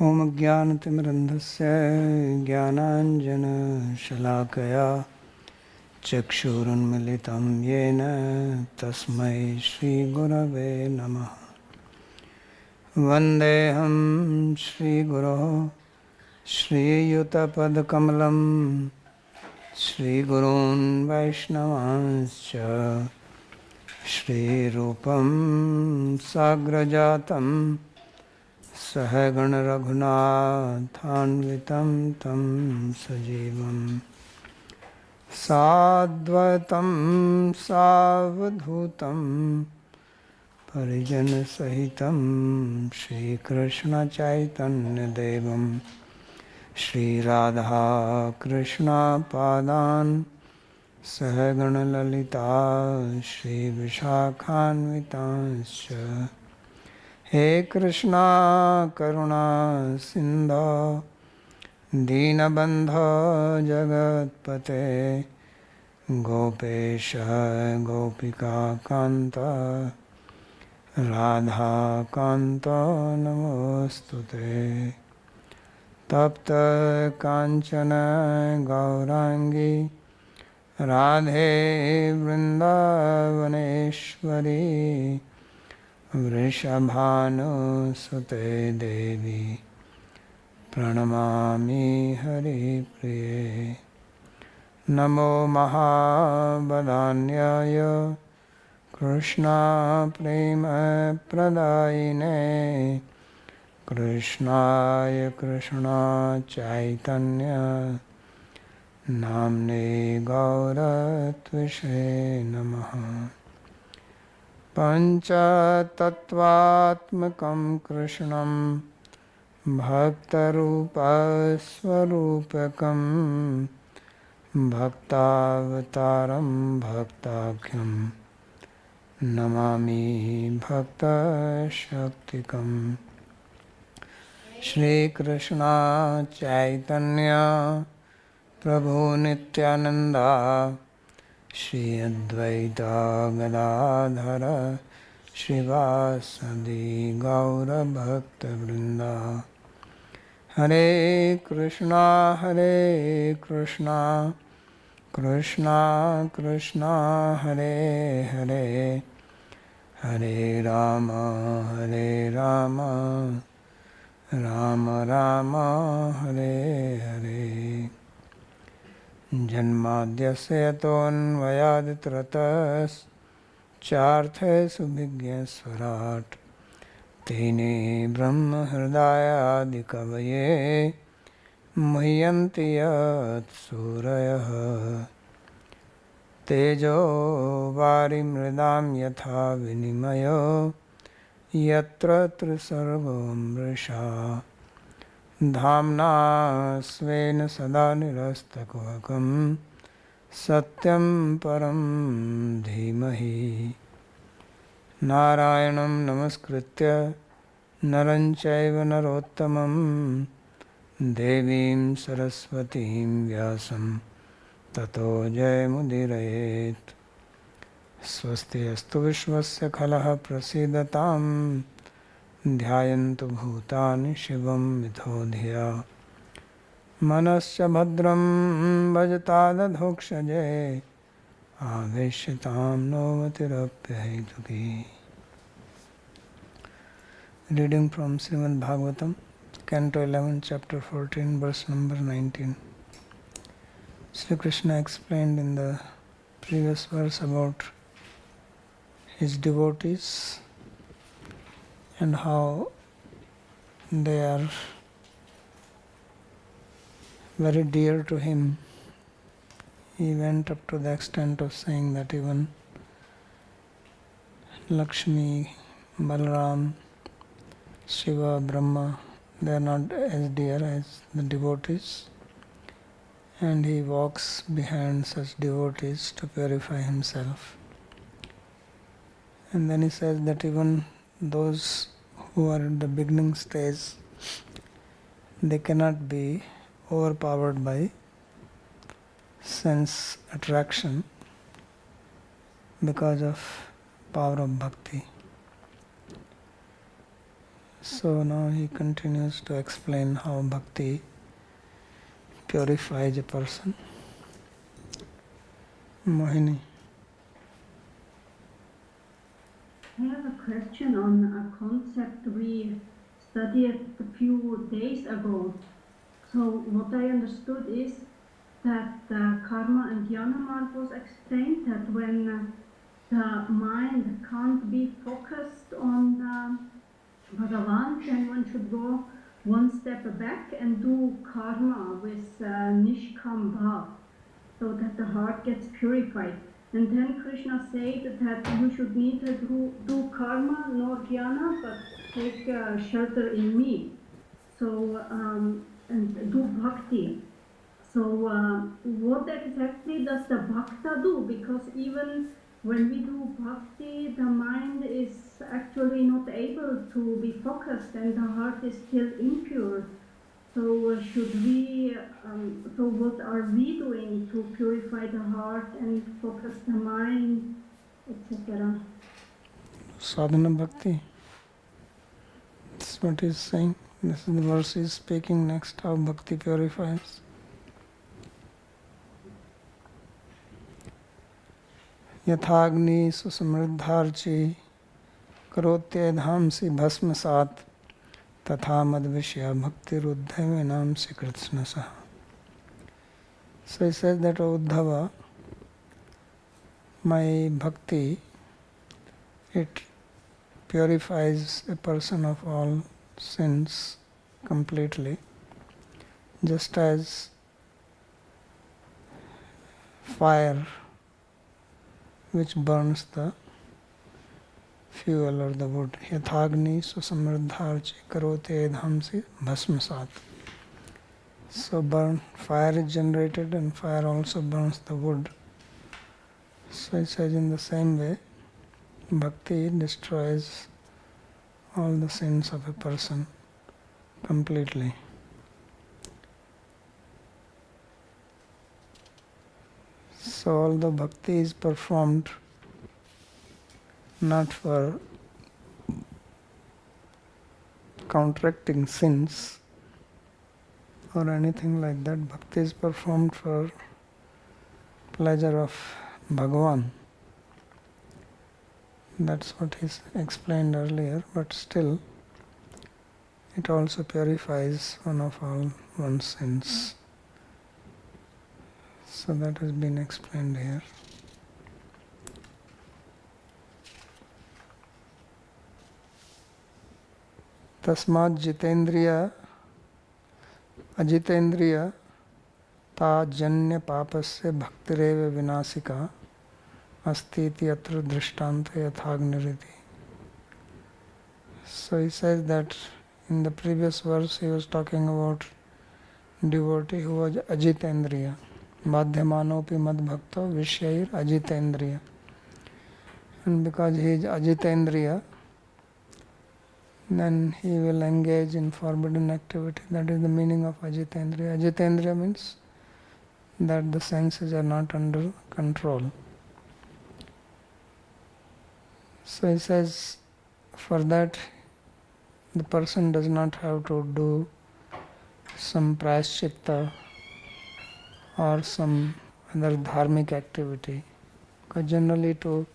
ॐ ज्ञानतिमिरन्धस्य ज्ञानाञ्जनशलाकया चक्षुरुन्मिलितं येन तस्मै श्रीगुरवे नमः। वन्देऽहं श्रीगुरोः श्रीयुतपदकमलं श्रीगुरून् वैष्णवांश्च श्रीरूपं साग्रजातं सहगणरघुनाथान्वितं तं सजीवं साद्वैतं सावधूतं परिजनसहितं श्रीकृष्णचैतन्यदेवं श्रीराधाकृष्णपादान् सहगणललिता श्रीविशाखान्वितांश्च। हे कृष्णा करुणा सिन्धो दीनबन्धो जगत्पते गोपेश गोपिकान्त राधाकान्त नमोऽस्तुते। तप्त काञ्चन गौराङ्गी राधे वृन्दावनेश्वरी वृषभानुसुते देवी प्रणमामि हरिप्रिये। नमो महावदान्याय कृष्णप्रेमप्रदायिने कृष्णाय कृष्णचैतन्य नाम्ने गौरत्विषे नमः। पञ्चतत्त्वात्मकं कृष्णं भक्तरूपस्वरूपकं भक्तावतारं भक्ताख्यं नमामि भक्तशक्तिकम्। श्रीकृष्ण चैतन्य प्रभु नित्यानंदा श्री अद्वैत गदाधर श्रीवासदि गौरभक्तवृंदा। हरे कृष्णा कृष्णा कृष्णा हरे हरे हरे राम राम राम हरे हरे। जन्माद्यस्य यतोऽन्वयादितरतश्चार्थेषु विज्ञस्वराट् तेने ब्रह्महृदायादिकवये मुह्यन्ति यत्सूरयः। तेजो वारिमृदां यथा विनिमयो यत्र त्रिसर्गो मृषा धाम्ना स्वेन सदा निरस्तकुहकं सत्यं परं धीमहि। नारायणं नमस्कृत्य नरं चैव नरोत्तमं देवीं सरस्वतीं व्यासं ततो जयमुदीरयेत्। स्वस्ति अस्तु विश्वस्य खलः प्रसीदतां ध्यायन्तु भूतानि शिवं मिथो धिया। मनश्च भद्रं भजतादधोक्षजे आवेश्यतां नोमतिरप्यहेतुकी। Reading from Śrīmad-Bhāgavatam, Canto 11, Chapter 14, verse number 19. Sri Krishna explained in the previous verse about his devotees and how they are very dear to him. He went up to the extent of saying that even Lakshmi, Balaram, Shiva, Brahma, they are not as dear as the devotees, and he walks behind such devotees to purify himself. And then he says that even those who are at the beginning stage, they cannot be overpowered by sense attraction because of power of bhakti. So now he continues to explain how bhakti purifies a person. Mohini. I have a question on a concept we studied a few days ago. So what I understood is that karma and jnana marg was explained that when the mind can't be focused on Bhagavan, then one should go one step back and do karma with nishkam bhav, so that the heart gets purified. And then Krishna said that you should neither do karma nor jnana, but take shelter in me. So, and do bhakti. So, what exactly does the bhakta do? Because even when we do bhakti, the mind is actually not able to be focused and the heart is still impure. So so what are we doing to purify the heart and focus the mind, etc.? Sadhana bhakti. That's what he's saying. This is the verse he's speaking next, how bhakti purifies. Yathagni susamriddharchi karotyedhamsi bhasmasat tatha madvishya bhakti ruddhavinamsi kritsnasah. So he says that, O Uddhava, my bhakti, it purifies a person of all sins completely, just as fire which burns the fuel or the wood. Yathagni susamriddharchi karote dhamsi bhasmasat. So fire is generated and fire also burns the wood. So it says in the same way, bhakti destroys all the sins of a person completely. So although bhakti is performed not for counteracting sins or anything like that, bhakti is performed for pleasure of Bhagavan. That's what is explained earlier, but still it also purifies one of all one's sins. So that has been explained here. Tasmat jitendriya ajitendriya ta janya papasya bhaktireva vinasika astiti atra drishtanta yathagniriti. So he says that in the previous verse he was talking about devotee who was ajitendriya. Madhyamanopi madbhakto vishyair ajitendriya. And because he is ajitendriya, then he will engage in forbidden activity. That is the meaning of ajitendriya. Ajitendriya means that the senses are not under control. So he says, for that the person does not have to do some prayaschitta or some other dharmic activity. Because generally to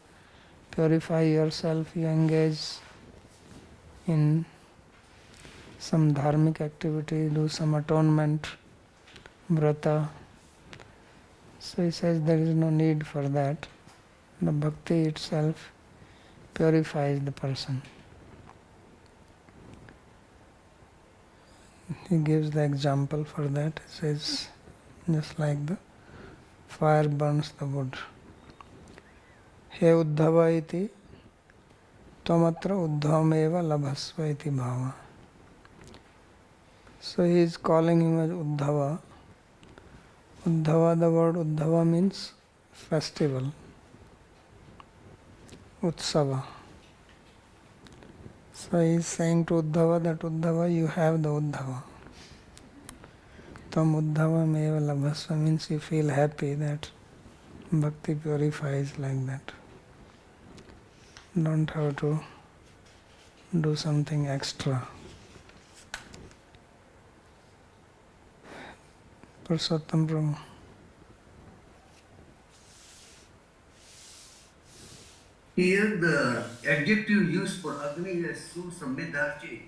purify yourself you engage in some dharmic activity, do some atonement, vrata. So he says there is no need for that. The bhakti itself purifies the person. He gives the example for that. He says, just like the fire burns the wood. He Uddhava iti Tvamatra Uddhavameva labhasva iti bhava. So he is calling him as Uddhava. Uddhava, the word Uddhava means festival. Utsava. So he is saying to Uddhava that Uddhava, you have the Uddhava. Tam Uddhavameva labhasva means you feel happy that bhakti purifies like that. Don't have to do something extra. Purushottam Prabhu. Here the adjective used for Agni is Susamriddharchi.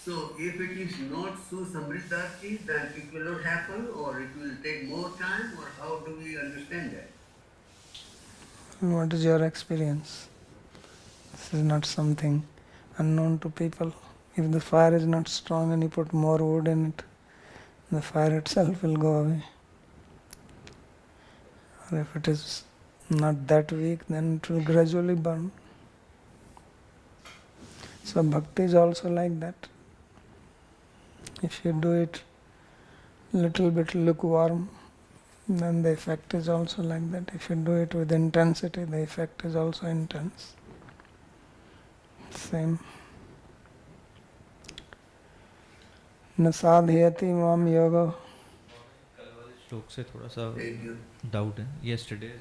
So if it is not Susamriddharchi, then it will not happen, or it will take more time, or how do we understand that? And what is your experience? This is not something unknown to people. If the fire is not strong and you put more wood in it, the fire itself will go away. Or if it is not that weak, then it will gradually burn. So bhakti is also like that. If you do it little bit lukewarm, then the effect is also like that. If you do it with intensity, the effect is also intense. Same. न साधयति माम योगो. श्लोक से थोड़ा सा Thank you. Doubt है. Yesterday,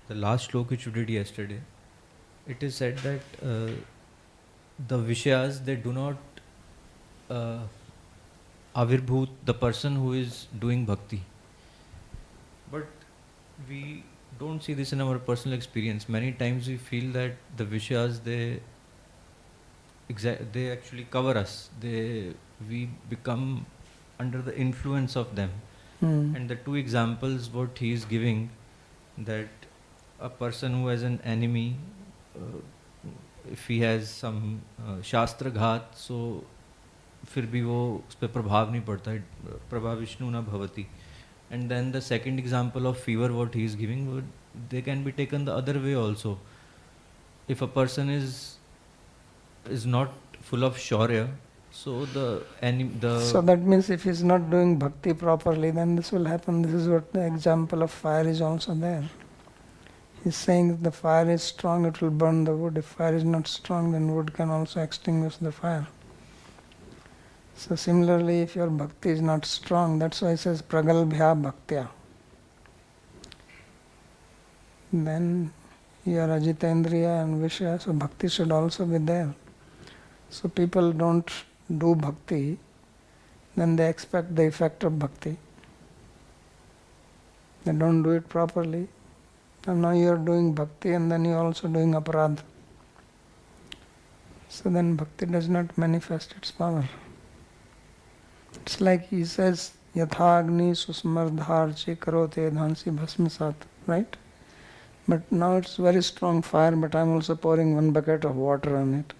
the last श्लोक which you did yesterday, it is said that the Vishayas, they do not avirbhut the person who is doing bhakti. But we don't see this in our personal experience. Many times we feel that the Vishayas, they actually cover us. We become under the influence of them. And the two examples what he is giving, that a person who has an enemy, if he has some shastra ghat, so फिर भी वो उस पर प्रभाव नहीं पड़ता है, प्रभा विष्णु न भवति. And then the second example of fever what he is giving, they can be taken the other way also. If a person is not full of shaurya, so So that means if he is not doing bhakti properly, then this will happen. This is what the example of fire is also there. He is saying if the fire is strong, it will burn the wood. If fire is not strong, then wood can also extinguish the fire. So similarly, if your bhakti is not strong, that's why it says pragalbhya bhaktya. Then you are ajitendriya and vishya, so bhakti should also be there. So people don't do bhakti, then they expect the effect of bhakti. They don't do it properly. And now you are doing bhakti and then you are also doing aparadha. So then bhakti does not manifest its power. It's like he says, Yatha agni susmardharchi karote dhansi bhasmasat, right? But now it's very strong fire, but I'm also pouring 1 bucket of water on it.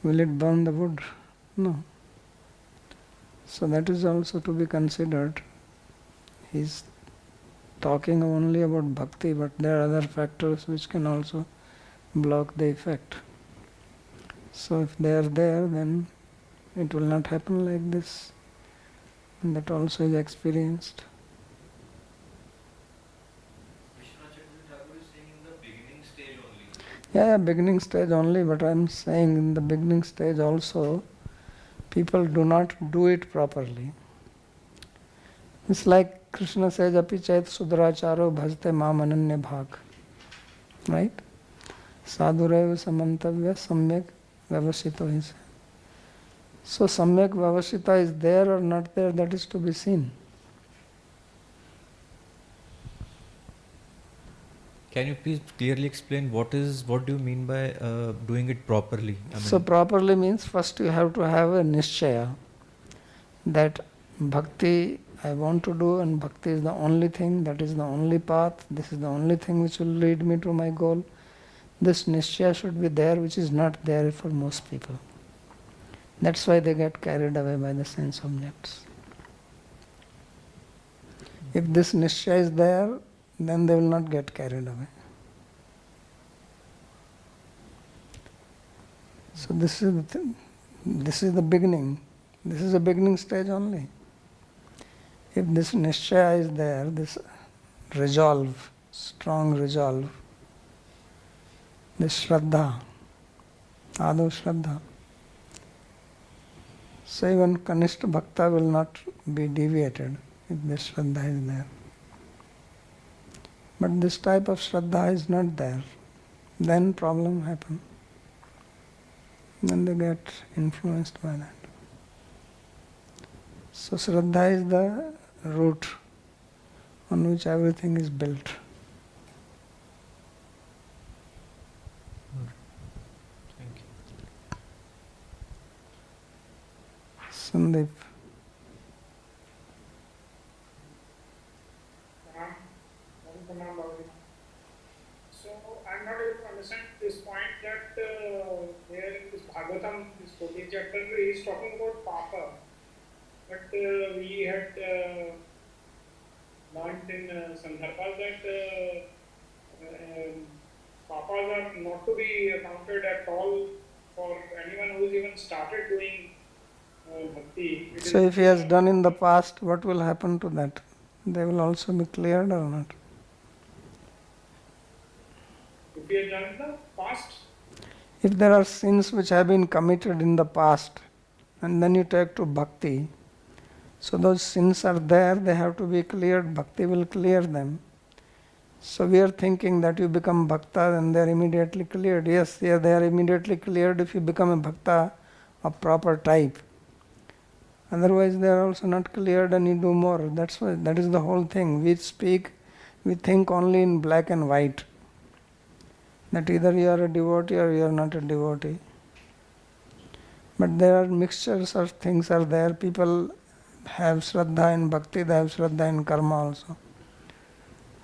Will it burn the wood? No. So that is also to be considered. He's talking only about bhakti, but there are other factors which can also block the effect. So if they are there, then it will not happen like this. And that also is experienced. Yeah, beginning stage only, but I'm saying in the beginning stage also, people do not do it properly. It's like Krishna says, Api chait sudracharo bhajte mam ananya bhag. Right? Sadhureva samantavya samyak vyavasito is. So samyak vyavasita is there or not there, that is to be seen. Can you please clearly explain what do you mean by doing it properly? So properly means first you have to have a nishchaya that bhakti I want to do, and bhakti is the only thing, that is the only path, this is the only thing which will lead me to my goal. This nishchaya should be there, which is not there for most people. That's why they get carried away by the sense objects. If this nishchaya is there, then they will not get carried away. So this is the thing. This is the beginning. This is the beginning stage only. If this nishchaya is there, this resolve, strong resolve, this shraddha, adu shraddha, so even Kanishta Bhakta will not be deviated if this shraddha is there. But this type of shraddha is not there. Then problem happen. Then they get influenced by that. So Shraddha is the root on which everything is built. Thank you. Sandeep. So I'm not able to understand this point that here in this Bhāgavatam, this 14th chapter, he is talking about Papa. But we had learned in Sandarbhas that Papas are not to be counted at all for anyone who has even started doing bhakti. So if he has done in the past, what will happen to that? They will also be cleared or not? If he has done in the past, If there are sins which have been committed in the past and then you take to bhakti, so those sins are there, they have to be cleared, bhakti will clear them. So we are thinking that you become bhakta and they are immediately cleared. Yes, they are immediately cleared if you become a bhakta of proper type. Otherwise they are also not cleared and you do more. That's why, that is the whole thing. We think only in black and white. That either you are a devotee or you are not a devotee. But there are mixtures of things are there. People have Shraddha in bhakti, they have Shraddha in karma also.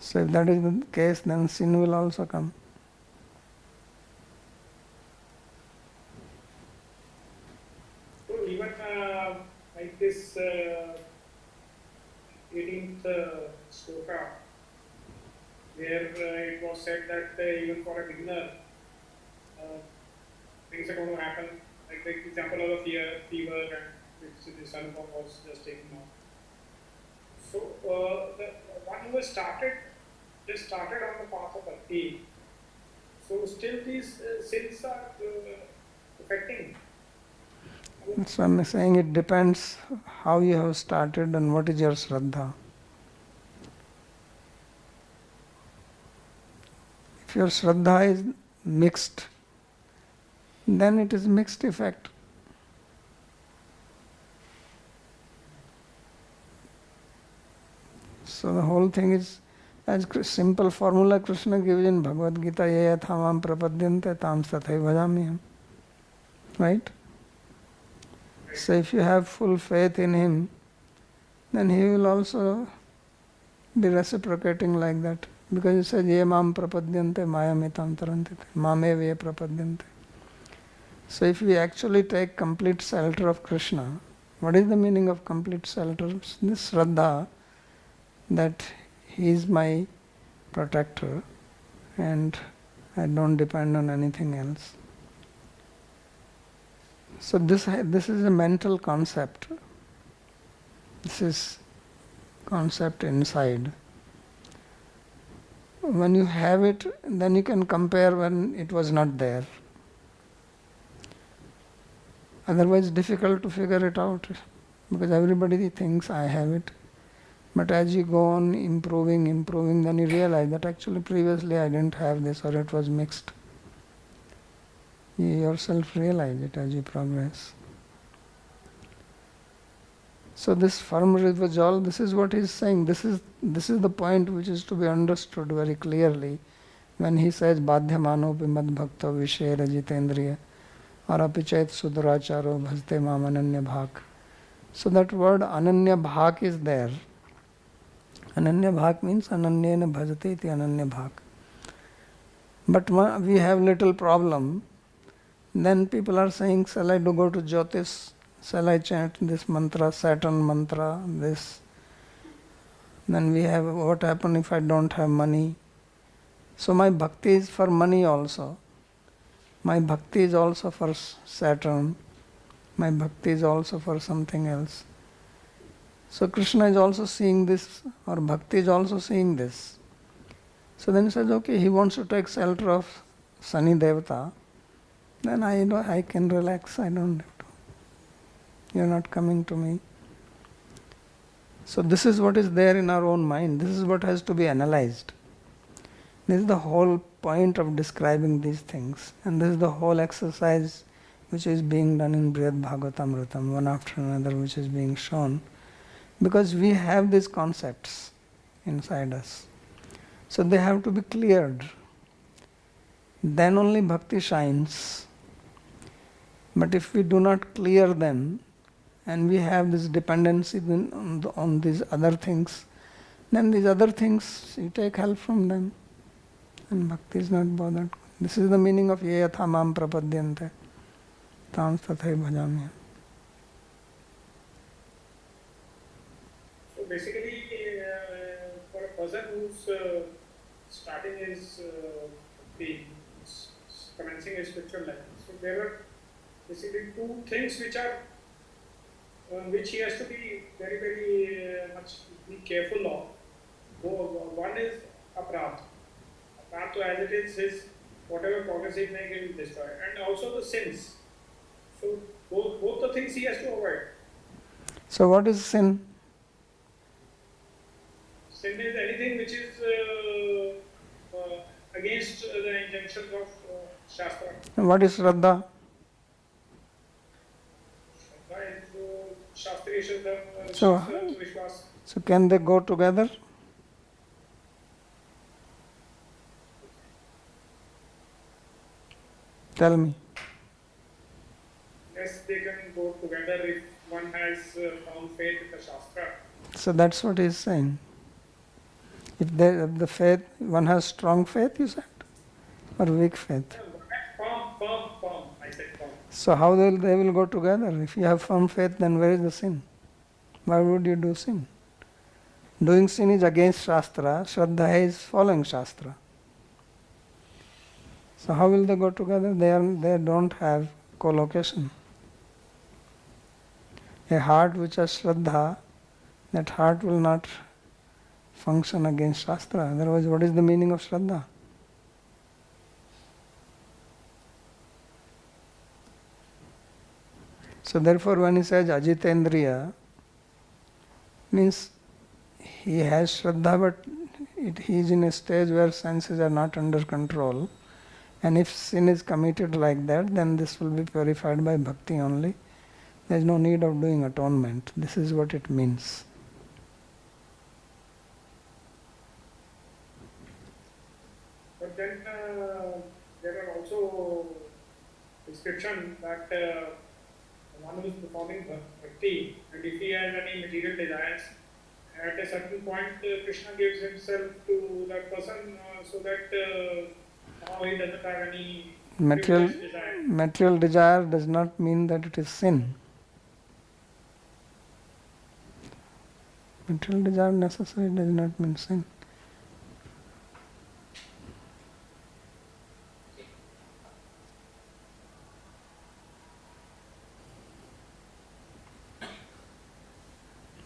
So if that is the case, then sin will also come. so even like this 18th sloka, where it was said that even for a beginner, things are going to happen. Like the example of the fever, and which the sun was just taken off. So the one who has just started on the path of bhakti. So still these sins are affecting. So I'm saying it depends how you have started and what is your Shraddha. If your Shraddha is mixed, then it is mixed effect. So the whole thing is as simple formula Krishna gives in Bhagavad Gita, ye yatha mam prapadyante tam tathaiva bhajamiham. Right? So if you have full faith in him, then he will also be reciprocating like that. Because he says, ye mam prapadyante mayamitam tarantite, mame ve prapadyante. So if we actually take complete shelter of Krishna, what is the meaning of complete shelter? This Shraddha, that he is my protector and I don't depend on anything else. So this is a mental concept. This is concept inside. When you have it, then you can compare when it was not there. Otherwise difficult to figure it out because everybody thinks I have it. But as you go on improving, then you realize that actually previously I didn't have this or it was mixed. You yourself realize it as you progress. So this firm resolve, this is what he is saying. This is the point which is to be understood very clearly when he says Badhyamanopi mad bhakta vishera jitendriya or apichet suduracharo bhaste mam ananya bhak. So that word ananya bhak is there. Ananya bhak means ananyena bhajate iti ananya bhak. But we have little problem. Then people are saying, shall I go to Jyotish? Shall I chant this mantra, Saturn mantra, this? Then we have, what happen if I don't have money? So my bhakti is for money also. My bhakti is also for Saturn. My bhakti is also for something else. So Krishna is also seeing this, or bhakti is also seeing this. So then he says, okay, he wants to take shelter of Sunny Devata. Then I can relax, I don't have to. You're not coming to me. So this is what is there in our own mind. This is what has to be analyzed. This is the whole point of describing these things. And this is the whole exercise which is being done in Śrīmad-Bhāgavatam, one after another, which is being shown. because we have these concepts inside us. So they have to be cleared. Then only bhakti shines. But if we do not clear them, and we have this dependency on these other things, then these other things, you take help from them. And bhakti is not bothered. This is the meaning of ye yatha mam prapadyante tam tathai bhajami. So basically, for a person who's starting his commencing his spiritual life, so there are basically two things which are which he has to be very, very much be careful of. One is aparadha. Aparadha, as it is, his whatever progress he makes, he will destroy, and also the sins. So both the things he has to avoid. So what is sin? Sin is anything which is against the injunctions of Shastra. And what is Shraddha? Shraddha is Shastriya Shraddha, So- Shastra Vishwas. So can they go together? Tell me. Yes, they can go together if one has found faith in the Shastra. So that's what he's saying. If the faith, one has strong faith, you said? Or weak faith? Firm. I said firm. So how they will go together? If you have firm faith, then where is the sin? Why would you do sin? Doing sin is against Shastra. Shraddha is following Shastra. So how will they go together? They don't have co-location. A heart which has Shraddha, that heart will not function against Shastra. Otherwise, what is the meaning of Shraddha? So therefore, when he says Ajitendriya, means he has Shraddha, but he is in a stage where senses are not under control. And if sin is committed like that, then this will be purified by bhakti only. There is no need of doing atonement. This is what it means. But then there are also description that one who is performing bhakti, and if he has any material desires, at a certain point Krishna gives himself to that person so that now he doesn't have any frivolous desire. Material desire does not mean that it is sin. Material desire necessarily does not mean sin.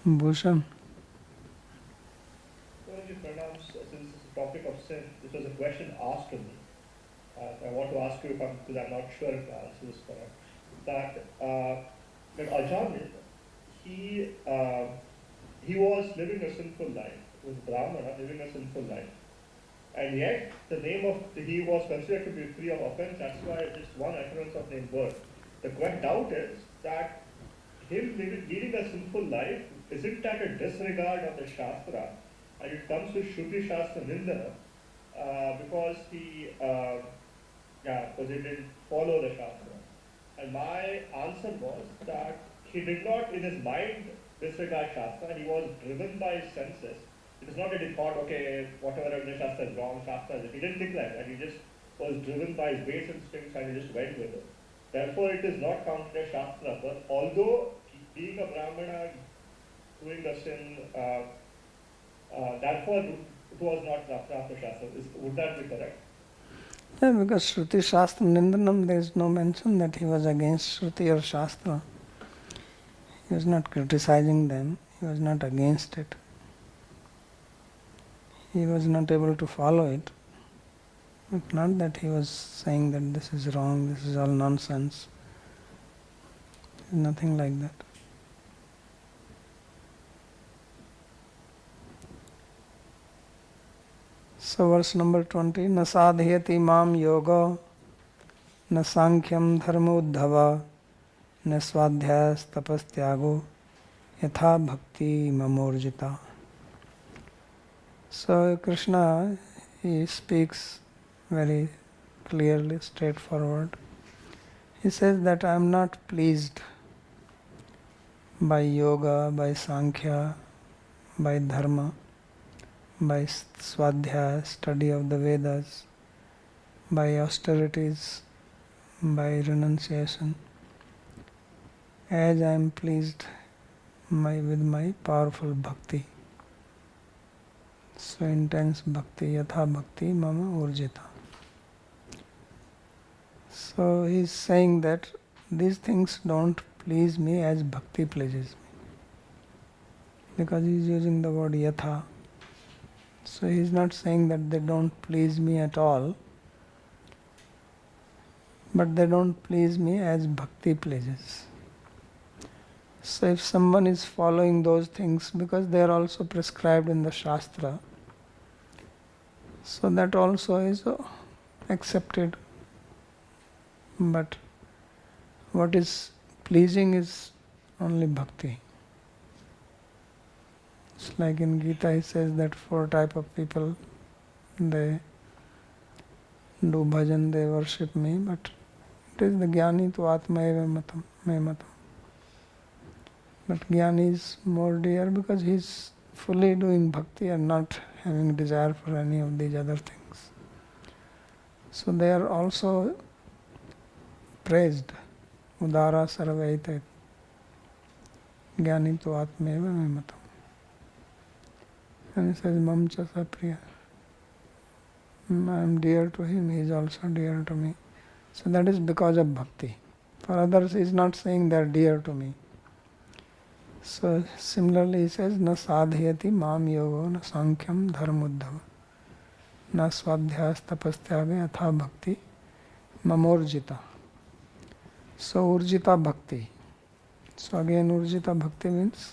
Bhushan. Since it's a topic of sin, this was a question asked to me. I want to ask you because I'm not sure if the answer is correct. That Ajamil, he was living a sinful life. He was Brahmana living a sinful life. And yet, the name of, he was considered to be free of offense, that's why just one utterance of name birth. The doubt is that him leading a sinful life, isn't that a disregard of the Shastra? And it comes to Shruti Shastra Nindana, because he didn't follow the Shastra. And my answer was that he did not, in his mind, disregard Shastra, and he was driven by his senses. It is not that he thought, okay, whatever the Shastra is wrong, Shastra is it. He didn't think like that. He just was driven by his base instincts and he just went with it. Therefore, it is not counted as Shastra. But although being a Brahmana, doing a sin, therefore it was not Rafta Shastra. Would that be correct? Yeah, because Shruti Shastra Nindanam, there is no mention that he was against Shruti or Shastra. He was not criticizing them, he was not against it. He was not able to follow it. But not that he was saying that this is wrong, this is all nonsense. Nothing like that. So verse number 20, na sadhyati mam yoga, na sankhyaṁ dharma uddhava, na swadhyas tapas tyago, yatha bhakti mamorjita. So Krishna, he speaks very clearly, straightforward. He says that I am not pleased by yoga, by Sankhya, by dharma, by swadhyaya, study of the Vedas, by austerities, by renunciation, as I am pleased with my powerful bhakti. So intense bhakti, yatha bhakti mama urjita. So he is saying that these things don't please me as bhakti pleases me. Because he is using the word yatha. So he is not saying that they don't please me at all, but they don't please me as bhakti pleases. So if someone is following those things, because they are also prescribed in the Shastra, so that also is accepted. But what is pleasing is only bhakti. It's like in Gita he says that 4 type of people, they do bhajan, they worship me, but it is the jnani tu atma eva matam, me matam. But jnani is more dear because he is fully doing bhakti and not having desire for any of these other things. So they are also praised. Udara sarvaita jnani tu atma eva me matam. And he says, Mam cha sa priya. I am dear to him, he is also dear to me. So that is because of bhakti. For others, he is not saying they are dear to me. So similarly, he says, Na sadhyati mam yogo, na sankhyam dharmuddhava, na swadhyas tapastyage atha bhakti mamorjita. So urjita bhakti. So again, urjita bhakti means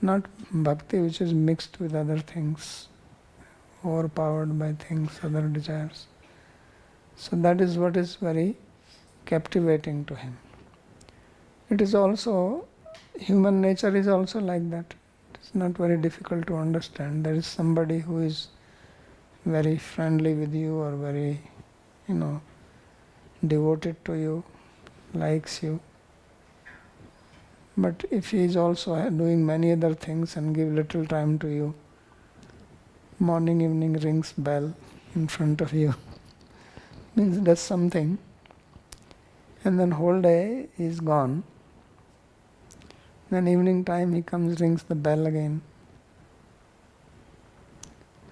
not bhakti which is mixed with other things, overpowered by things, other desires. So that is what is very captivating to him. It is also, human nature is also like that. It's not very difficult to understand. There is somebody who is very friendly with you or very, devoted to you, likes you. But if he is also doing many other things and give little time to you, morning, evening rings bell in front of you, means does something, and then whole day he is gone. Then evening time he comes, rings the bell again.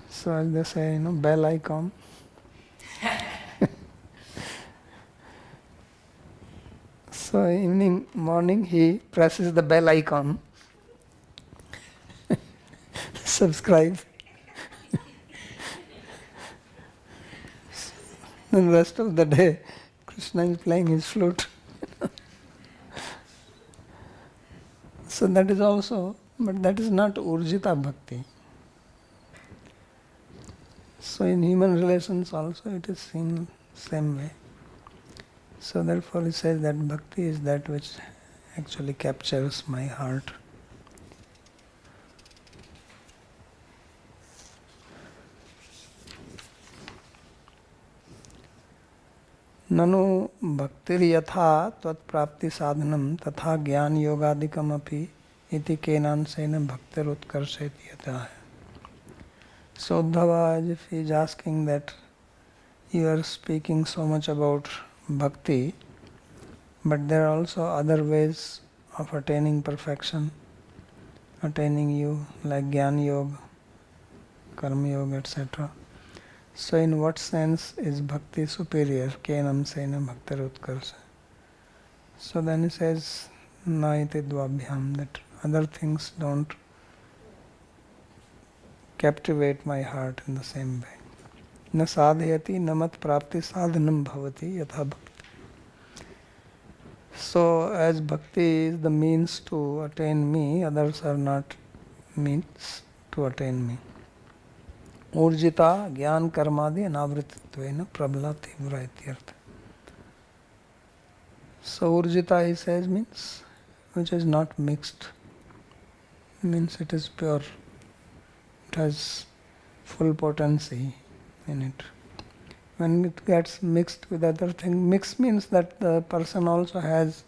So as they say, bell I come. So morning he presses the bell icon, subscribe. Then the rest of the day, Krishna is playing his flute. So that is also, but that is not urjita bhakti. So in human relations also it is seen same way. So therefore he says that bhakti is that which actually captures my heart. Nanu bhaktir yatha tvat prapti sadhanam tatha gyan yogadikam api iti kenansena bhaktir utkarsheti yatha. So Uddhava, as if he is asking that you are speaking so much about bhakti, but there are also other ways of attaining perfection, attaining you, like Jnana Yoga, Karma Yoga, etc. So in what sense is bhakti superior? Kenam sena bhaktir utkarsa. So then he says, na iti dvabhyam, that other things don't captivate my heart in the same way. Na sadhyati namat prapti sadhanam bhavati yatha bhakti. So as bhakti is the means to attain me, others are not means to attain me. Urjita jnana karmadi anavritattvena prabala tivra ityartha. So urjita, he says, means which is not mixed means it is pure. It has full potency in it. When it gets mixed with other things, mixed means that the person also has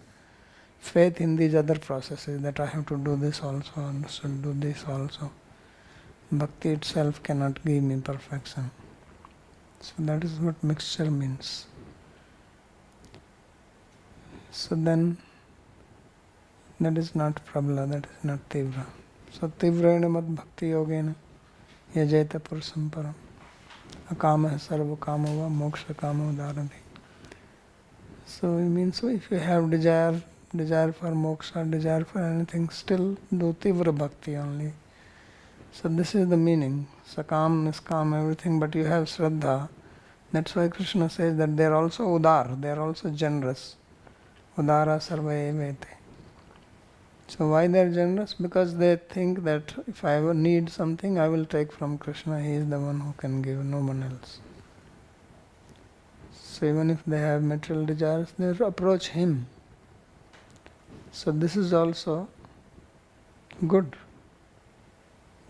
faith in these other processes, that I have to do this also and should do this also. Bhakti itself cannot give me perfection. So that is what mixture means. So then that is not prabla, that is not tivra. So tivrena mad bhakti yogena yajeta purusham param. Akama sarva kamava moksha kama udharati. So it means, so if you have desire for moksha, desire for anything, still do tivra bhakti only. So this is the meaning. Sakam, niskam, everything, but you have shraddha. That's why Krishna says that they are also udar, they are also generous. Udara sarva evete. So why they are generous? Because they think that if I ever need something, I will take from Krishna. He is the one who can give, no one else. So even if they have material desires, they approach him. So this is also good.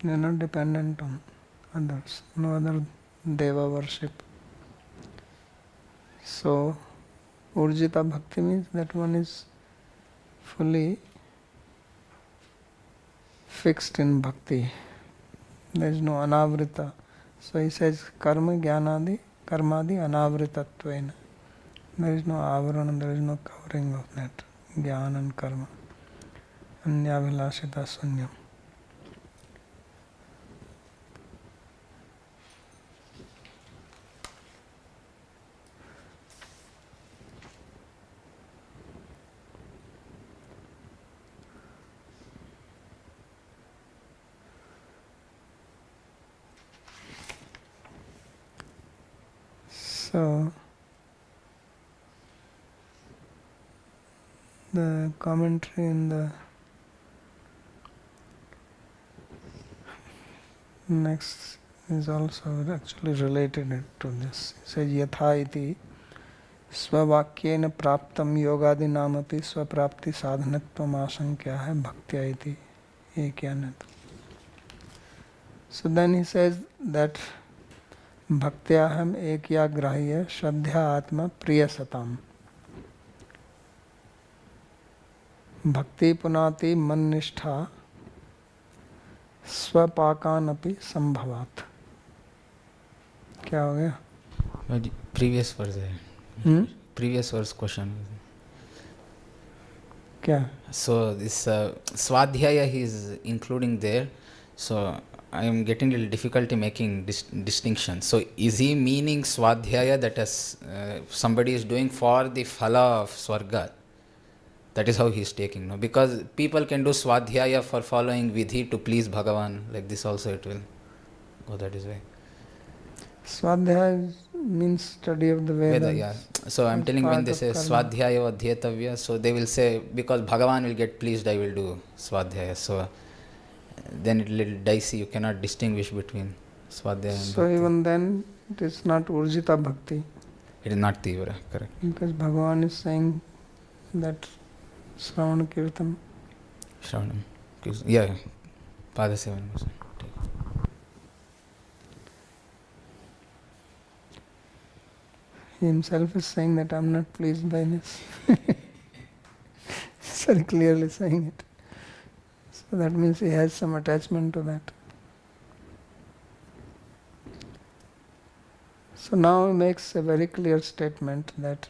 They are not dependent on others, no other deva worship. So Urjita Bhakti means that one is fully fixed in bhakti. There is no anavrita. So he says karma jnanadi karmadi anavritattvena. There is no avarana, there is no covering of that jnana and karma. Anyavilashita sunyam. So the commentary in the next is also actually related to this. It says yatha iti स्ववाक्येन प्राप्तम योगादिनामपि स्वप्राप्ति साधनत्वम आशंक्या है भक्त्या इति एकयानत. So then he says that भक्त्याहम एकया ग्राह्य श्रद्धा आत्मा प्रिय सताम. भक्ति पुनाति मन निष्ठा स्वपाकान अपि संभवात. क्या हो गया? प्रीवियस वर्स है. Previous verse question. क्या? So this Swadhyaya he is including there. So I am getting a little difficulty making distinction. So is he meaning Swadhyaya that as somebody is doing for the phala of Swarga? That is how he is taking. No? Because people can do Swadhyaya for following Vidhi to please Bhagavan. Like this also it will go that is way. Swadhyaya means study of the Vedas. Veda, yeah. So I'm telling when they say Swadhyaya Adhyatavya, so they will say because Bhagavan will get pleased, I will do Swadhyaya. So then it's a little dicey, you cannot distinguish between Swadhyaya and So Bhakti. even then it is not Urjita Bhakti. It is not Tivra, correct. Because Bhagavan is saying that Shravana Kirtan. Shravanam. Yeah, Padasevan. He himself is saying that I am not pleased by this. He's very clearly saying it. So that means he has some attachment to that. So now he makes a very clear statement that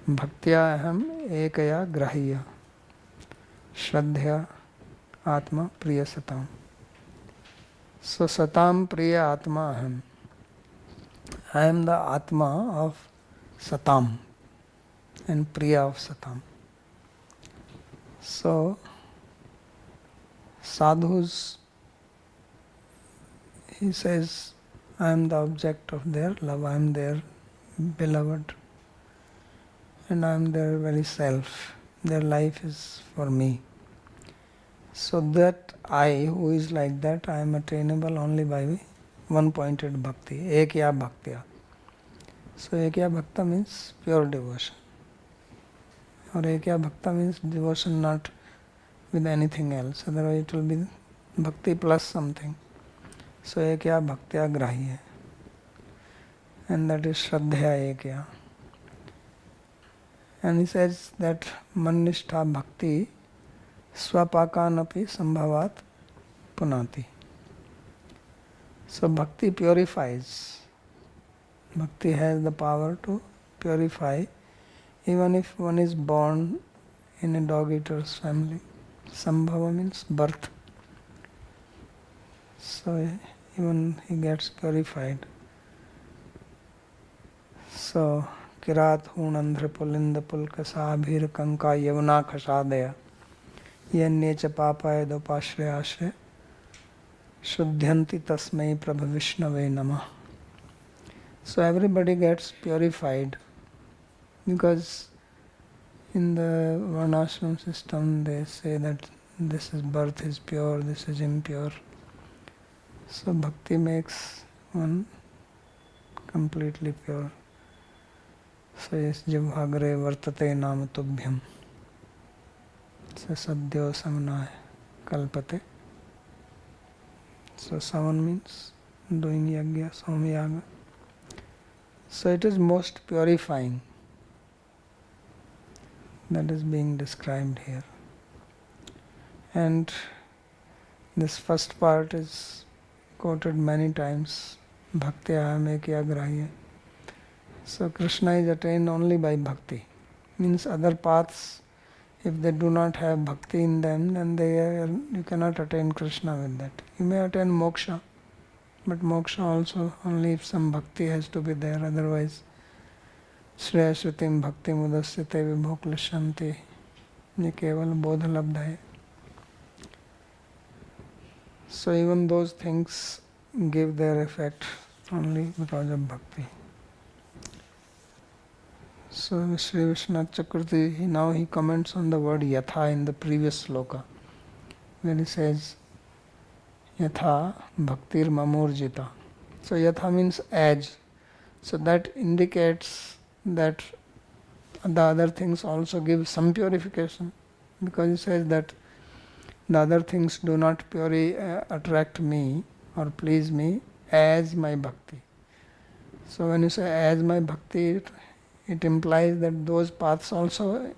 Bhaktya aham ekaya grahya Shraddhya atma priya satam. So satam priya atma aham. I am the Atma of Satam and Priya of Satam. So, sadhus, he says, I am the object of their love, I am their beloved, and I am their very self. Their life is for me. So that I, who is like that, I am attainable only by one-pointed bhakti, ekya bhaktya. So ekya bhakta means pure devotion. Or ekya bhakta means devotion not with anything else, otherwise it will be bhakti plus something. So ekya bhaktya grahya, and that is shraddhya ekya. And he says that mannishtha bhakti swapakanapi sambhavat punati. So bhakti purifies. Bhakti has the power to purify even if one is born in a dog eater's family. Sambhava means birth. So even he gets purified. So Kirat Hunandhra Pulinda Pulka Sabhir Kanka Yavana Khasadaya Yennecha Papaya Dopashre Ashre Shuddhyanti Tasmai Prabha Vishnave Namah. So everybody gets purified because in the varnashram system they say that this is birth is pure, this is impure. So bhakti makes one completely pure. So yes, Jivhagre Vartate Nama Tubhyam. So Sadhyo Samanaya Kalpate. So Saman means doing yagya, somyaga. So it is most purifying. That is being described here. And this first part is quoted many times. Bhakti ahame kya grahya. So Krishna is attained only by bhakti. Means other paths, if they do not have bhakti in them, then you cannot attain Krishna with that. You may attain moksha, but moksha also only if some bhakti has to be there, otherwise Shreya Shrutim Bhakti Mudasyate Vibhoklashanti. ये केवल बोध लब्ध है. So even those things give their effect only because of bhakti. So Sri Vishwanath Chakravarti, now he comments on the word yatha in the previous sloka, where he says yatha bhaktir mamurjita. So yatha means as. So that indicates that the other things also give some purification, because he says that the other things do not attract me or please me as my bhakti. So when you say as my bhakti, it implies that those paths also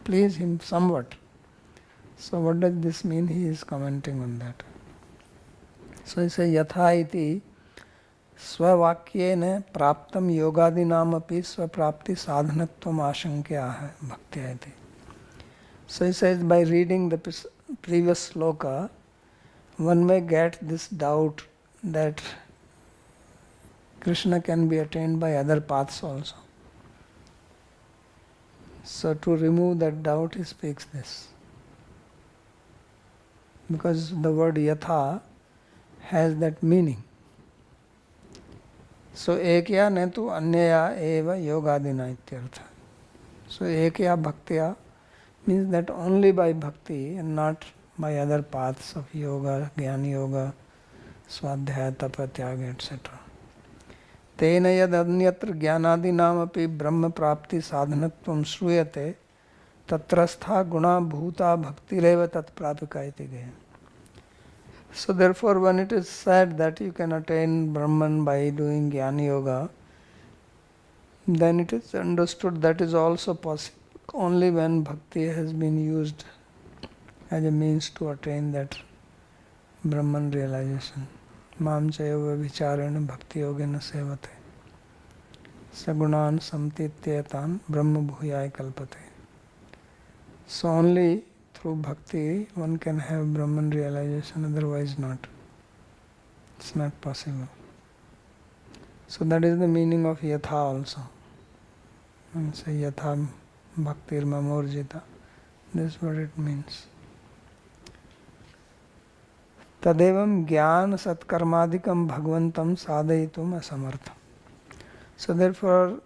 please him somewhat. So what does this mean? He is commenting on that. So he says yatha iti स्ववाक्येन प्राप्तम योगादीनामपि स्वप्राप्ति साधनत्वम आशंक्याः भक्त्या इति. So he says by reading the previous sloka, one may get this doubt that Krishna can be attained by other paths also. So to remove that doubt, he speaks this. Because the word yatha has that meaning. So ekya ne tu anyaya eva yogadina ityartha. So ekya bhaktya means that only by bhakti and not by other paths of yoga, jnana yoga, swadhyaya, tapatyaga, etc. Tena yad anyatra jnanadinam api brahma prapti sadhanatvam shruyate tatrastha guna bhuta bhaktireva tat prapika iti gaya. So therefore when it is said that you can attain Brahman by doing jnana yoga, then it is understood that is also possible only when bhakti has been used as a means to attain that Brahman realization. Mam chayava vicharena bhakti yogena sevate sagunan samtityetan brahma bhuyaya kalpate. So only through bhakti one can have Brahman realization, otherwise not. It's not possible. So that is the meaning of yatha also. And say yatha bhaktir mamurjita. This is what it means. Tadevam jnana satkarmadikam bhagvantam sadhayitum asamartham. So therefore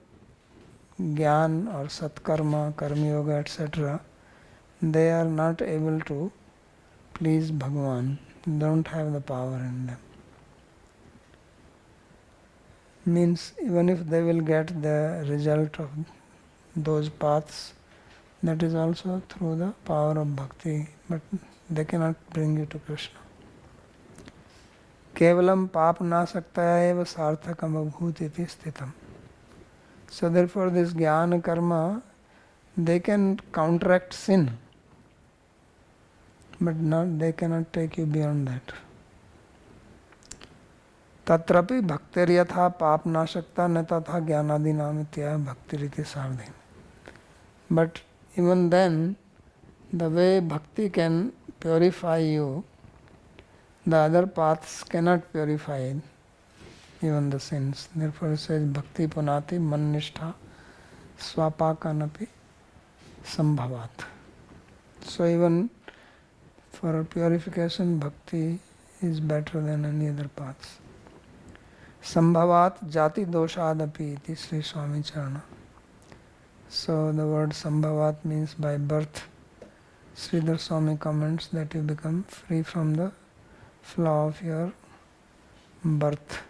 jnana or satkarma, karma yoga, etc., they are not able to please Bhagavan, don't have the power in them. Means even if they will get the result of those paths, That is also through the power of bhakti, but they cannot bring you to Krishna. Kevalam papnasakta eva sarthakam abhut iti sthitam. So therefore this jnana karma, they can counteract sin, but they cannot take you beyond that. Tatrapi bhaktiryatha papnashakta na tatha jnanadinam bhaktiriti sardhin. But even then, the way bhakti can purify you, the other paths cannot purify even the sins. Therefore it says bhakti punati mannishtha swapakanapi sambhavat. So even for purification, bhakti is better than any other paths. Sambhavat jati doshadapi iti Sri Swami Charana. So the word sambhavat means by birth. Sridhar Swami comments that you become free from the flaw of your birth.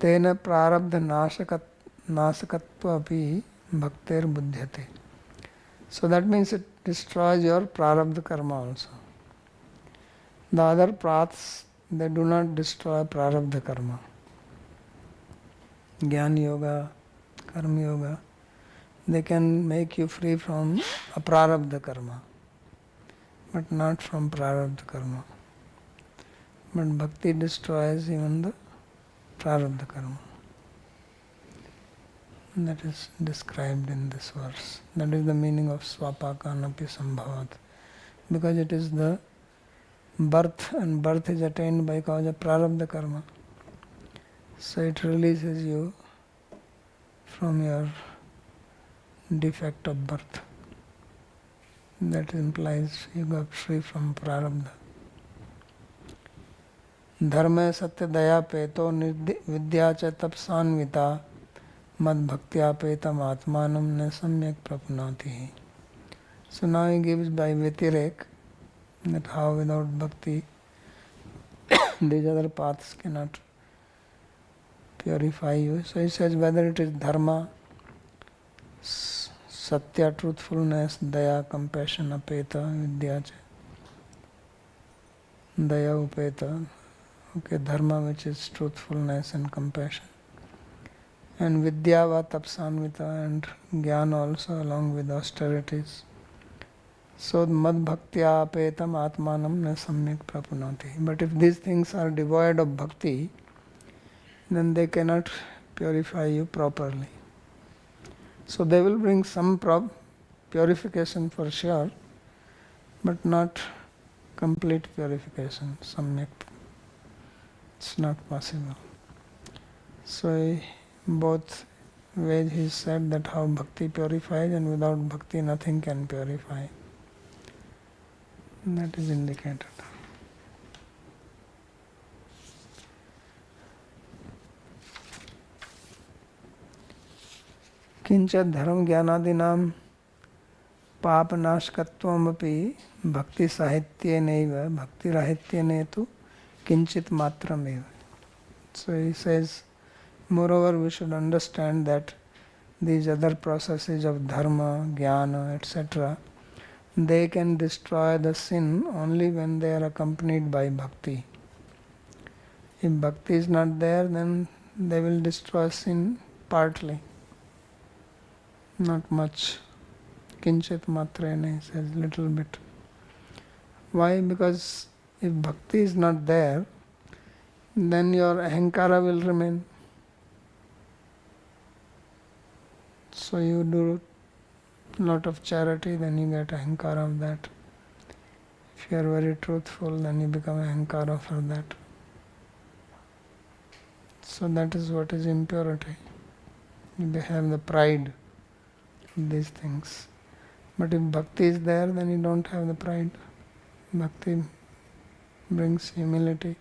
Tena prarabdha nasakatva api bhakter buddhyate. So that means it destroys your prarabdha karma also. The other paths, they do not destroy prarabdha karma. Jnana yoga, karma yoga, they can make you free from aprarabdha karma, but not from prarabdha karma. But bhakti destroys even the prarabdha karma. And that is described in this verse. That is the meaning of swapakanapi sambhavat. Because it is the birth, and birth is attained by cause of prarabdha karma. So it releases you from your defect of birth. That implies you got free from prarabdha. Dharma satya daya peto vidya cha tapsanvita mad bhaktya petam atmanam ne samyak prapunati. So now he gives by vitirek that how without bhakti these other paths cannot purify you. So he says whether it is dharma, satya, truthfulness, daya, compassion, apeta, vidya, daya, upeta, okay, dharma which is truthfulness and compassion, and vidya va tapsanvita, and jnana also along with austerities. So mad bhaktya apetam atmanam na samyak prapunati. But if these things are devoid of bhakti, then they cannot purify you properly. So they will bring some purification for sure, but not complete purification. Samyak, it's not possible. So both ways he said that how bhakti purifies, and without bhakti nothing can purify. And that is indicated. किंच धर्म ज्ञानादीनां पापनाशकत्वमपि भक्ति साहित्येनैव भक्तिराहित्येन तु किंचित मात्रमेव. So he says, moreover we should understand that these other processes of dharma, jnana, etc., they can destroy the sin only when they are accompanied by bhakti. If bhakti is not there, then they will destroy sin partly. Not much. Kinchit matrena, he says, little bit. Why? Because if bhakti is not there, then your ahankara will remain. So you do lot of charity, then you get ahankara of that. If you are very truthful, then you become ahankara for that. So that is what is impurity. You have the pride of these things. But if bhakti is there, then you don't have the pride. Bhakti brings humility.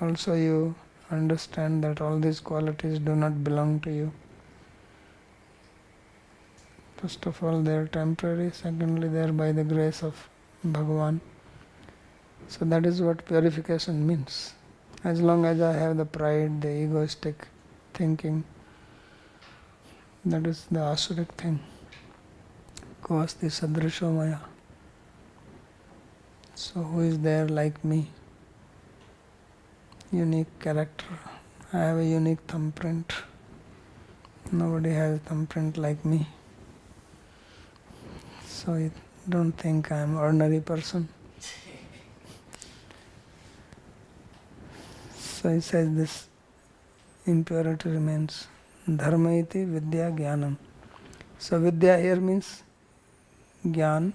Also you understand that all these qualities do not belong to you. First of all, they are temporary. Secondly, they are by the grace of Bhagavan. So that is what purification means. As long as I have the pride, the egoistic thinking, that is the asuric thing. ko asti sadrisho maya. So who is there like me? Unique character. I have a unique thumbprint. Nobody has a thumbprint like me. So you don't think I am an ordinary person. So he says this impurity remains. Dharma iti vidya jnanam. So vidya here means jnana.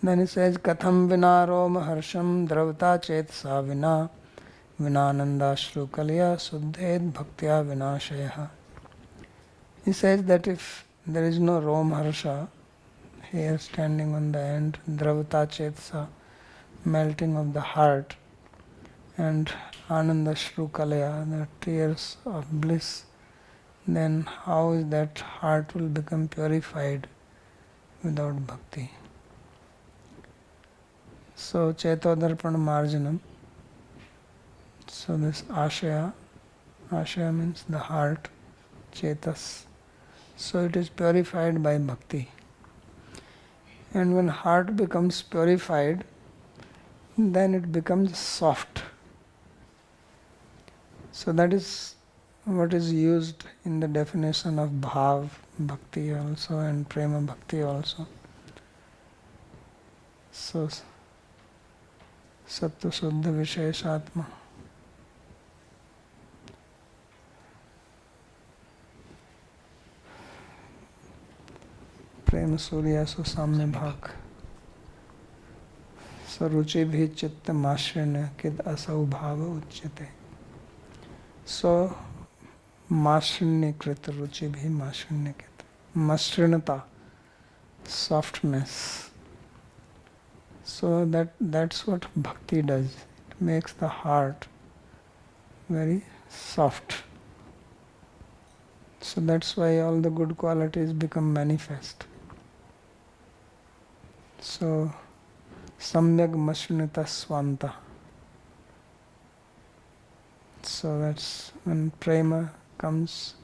Then he says katham vina roma harsham dravata chetsa vina vinananda shrukalya suddhed bhaktya vinashaya. He says that if there is no roma harsha, here standing on the end, dravata chetsa, melting of the heart, and ananda shrukalya, the tears of bliss, then how is that heart will become purified without bhakti? So Chetodarpana Marjanam. So this Ashaya means the heart, Chetas. So it is purified by bhakti. And when heart becomes purified, then it becomes soft. So that is what is used in the definition of bhav bhakti also and prema bhakti also. So Sattva Suddha Visheshatma. Prema Surya Susamya Bhak. So Ruchi Bhi Chitta Mashrina Kid Asau Bhava Uchyate. So Mashrina Krita Ruchi Bhi Mashrina Kit. Mashrinata, softness. So that's what bhakti does. It makes the heart very soft. So that's why all the good qualities become manifest. So samyak mashnita swanta. So that's when prema comes.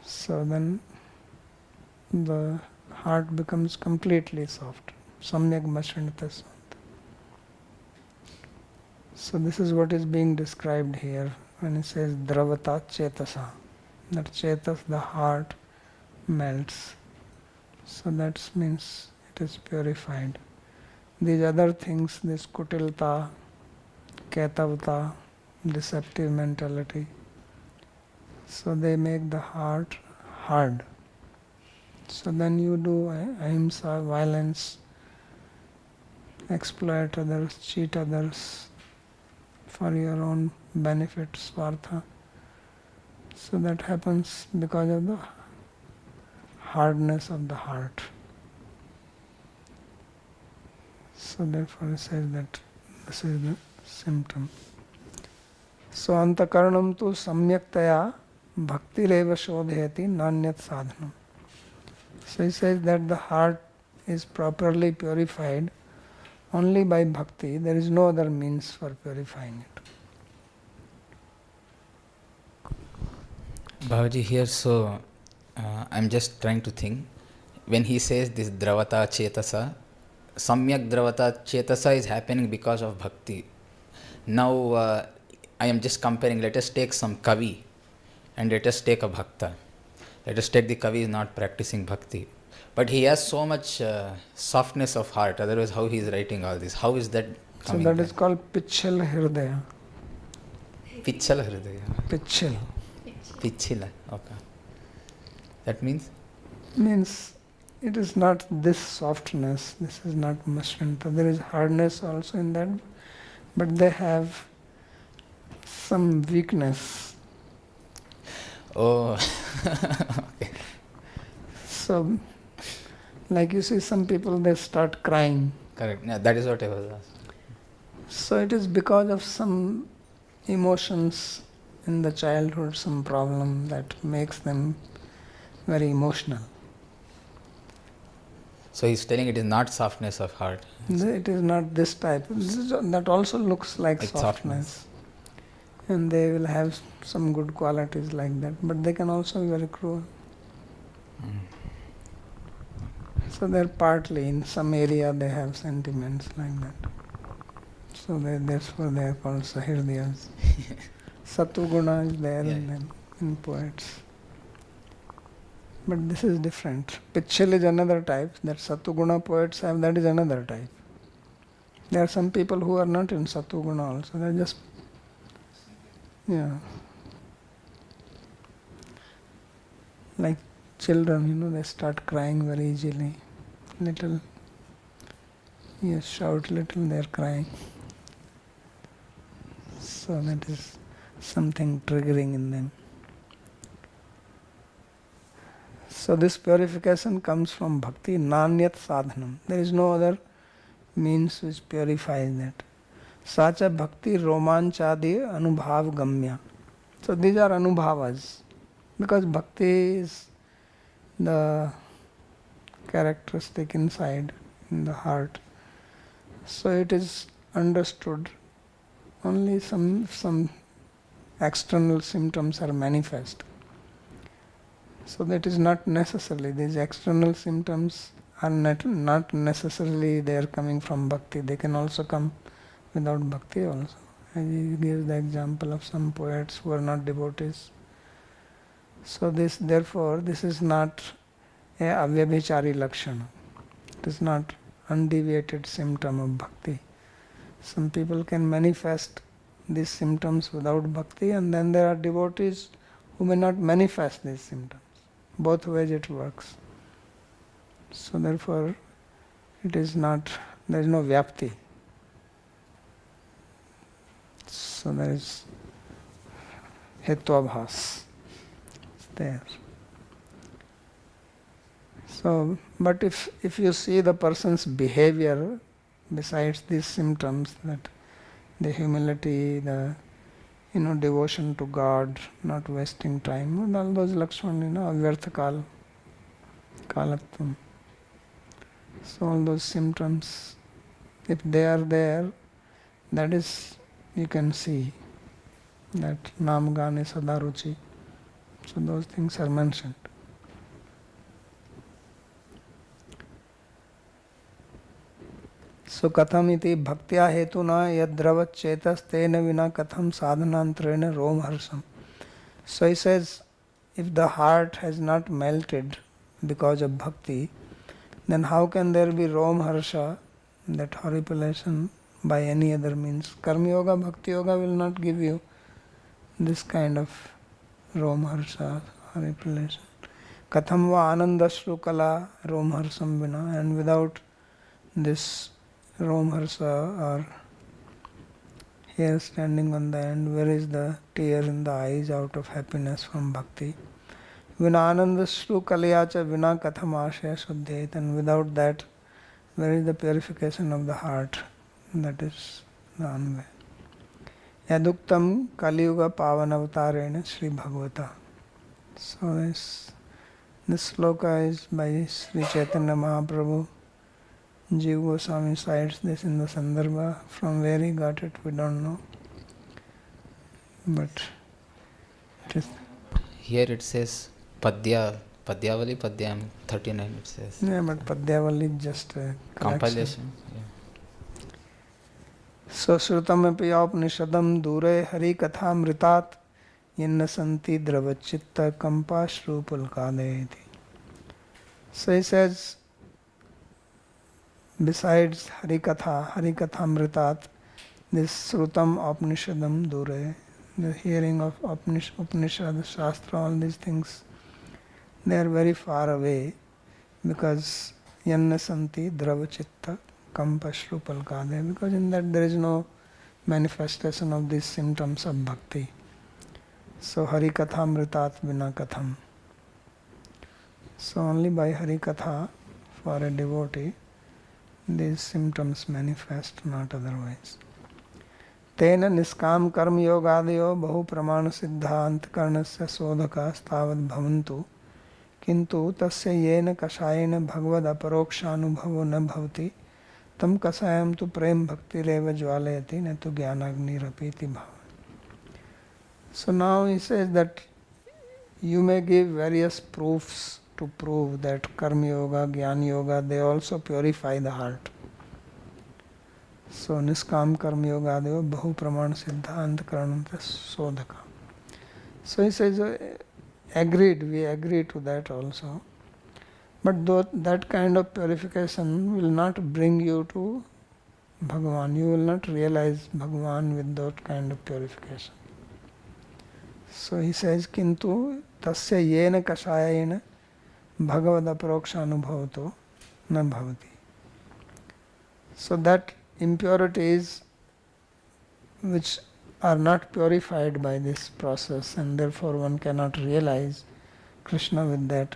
So then the heart becomes completely soft. Samyak mashnita swanta. So this is what is being described here when it says dravata chetasa. That chetas, the heart, melts. So that means it is purified. These other things, this kutilta, ketavta, deceptive mentality, so they make the heart hard. So then you do ahimsa, violence, exploit others, cheat others for your own benefit, swartha. So that happens because of the hardness of the heart. So therefore it says that this is the symptom. So antakaranam tu samyaktaya bhaktireva shodhayati nanyat sadhanam. So he says that the heart is properly purified only by bhakti. There is no other means for purifying it. Babaji, here, so I'm just trying to think. When he says this dravata chetasa, samyak dravata chetasa is happening because of bhakti. Now I am just comparing. Let us take some kavi and let us take a bhakta. Let us take the kavi is not practicing bhakti, but he has so much softness of heart. Otherwise, how he is writing all this? How is that coming? So that is called Pichal Hridaya. Pichal Hridaya. Pichal. Pichila. Okay. That means? Means it is not this softness. This is not mashranta. There is hardness also in that, but they have some weakness. Oh. Okay. So, like you see, some people they start crying. Correct. Yeah, that is what I was asking. So it is because of some emotions in the childhood, some problem that makes them very emotional. So he's telling it is not softness of heart. It is not this type. That also looks like softness. and they will have some good qualities like that, but they can also be very cruel. So they're partly, in some area they have sentiments like that. So that's why they are called Sahirdiyas. Satuguna is there in them, in poets. But this is different. Pichil is another type. That Satuguna poets have, that is another type. There are some people who are not in Satuguna also. They're just, like children, they start crying very easily. Little, you shout little, they're crying. So that is something triggering in them. So this purification comes from bhakti, nanyat sadhanam. There is no other means which purifies that. Sacha bhakti romanchadi anubhav gamya. So these are anubhavas. Because bhakti is the characteristic inside, in the heart. So it is understood. Only some external symptoms are manifest. So that is not necessarily, these external symptoms are not necessarily they are coming from bhakti. They can also come without bhakti also. As he gives the example of some poets who are not devotees. So therefore this is not a avyabhichari lakshana. It is not undeviated symptom of bhakti. Some people can manifest these symptoms without bhakti, and then there are devotees who may not manifest these symptoms. Both ways it works. So therefore it is not, there is no vyapti. So there is hetvabhas. It's there. So, but if you see the person's behavior besides these symptoms, that the humility, the devotion to God, not wasting time, all those lakshanas, avyartha kalatvam. So all those symptoms, if they are there, that is, you can see that nam gane sadaruchi. So those things are mentioned. So katham iti bhaktya hetuna yadravat chetas tena vina katham sadhanantrena rom harsam. So he says, if the heart has not melted because of bhakti, then how can there be rom harsha, that horripilation, by any other means? Karma yoga, bhakti yoga will not give you this kind of rom harsha, horripilation. Katham va anandashru kala rom harsam vina, and without this rom harsha or hair standing on the end, where is the tear in the eyes out of happiness from bhakti? Vina anandashru kalayacha vina katham ashaya suddhet, and without that, where is the purification of the heart? That is the anvay. Yaduktam kaliyuga pavanavatarena Śrīmad-Bhāgavata. So this sloka is by Sri Chaitanya Mahaprabhu. Jiva Goswami cites this in the Sandarbha. From where he got it, we don't know. But it is. Here it says Padyavali, Padyam 39 it says. Yeah, but Padyavali is just a compilation. Yeah. So Srutam api Upanishadam dure hari kathamritat yenna santi dravachitta kampashru pulkadeti. So he says, besides Harikathamritat, this Srutam Upanishadam dure, the hearing of Upanishad, Shastra, all these things, they are very far away, because yanna santi dravachitta kampashru palkade, because in that there is no manifestation of these symptoms of bhakti. So Harikathamritat vina katham. So only by Harikatha, for a devotee, these symptoms manifest, not otherwise. Tena niskam karma yogadayo bahu pramana siddha antkarnasya sodhaka stavad bhavantu kintu tasya yena kashayena bhagavad aparokshanubhavo na bhavati tam kasayam tu prem bhakti reva jwalayati na tu jnanagnirapiti bhava. So now he says that you may give various proofs to prove that Karma Yoga, Jnana Yoga, they also purify the heart. So Niskam Karma Yoga Deva Bahu Praman Siddhant Karananta Sodhaka. So he says, agreed, we agree to that also. But that kind of purification will not bring you to Bhagavan. You will not realize Bhagavan with that kind of purification. So he says, Kintu tasya yena kashayena Bhagavad aproksha anubhavato na bhavati. So that impurities which are not purified by this process, and therefore one cannot realize Krishna with that,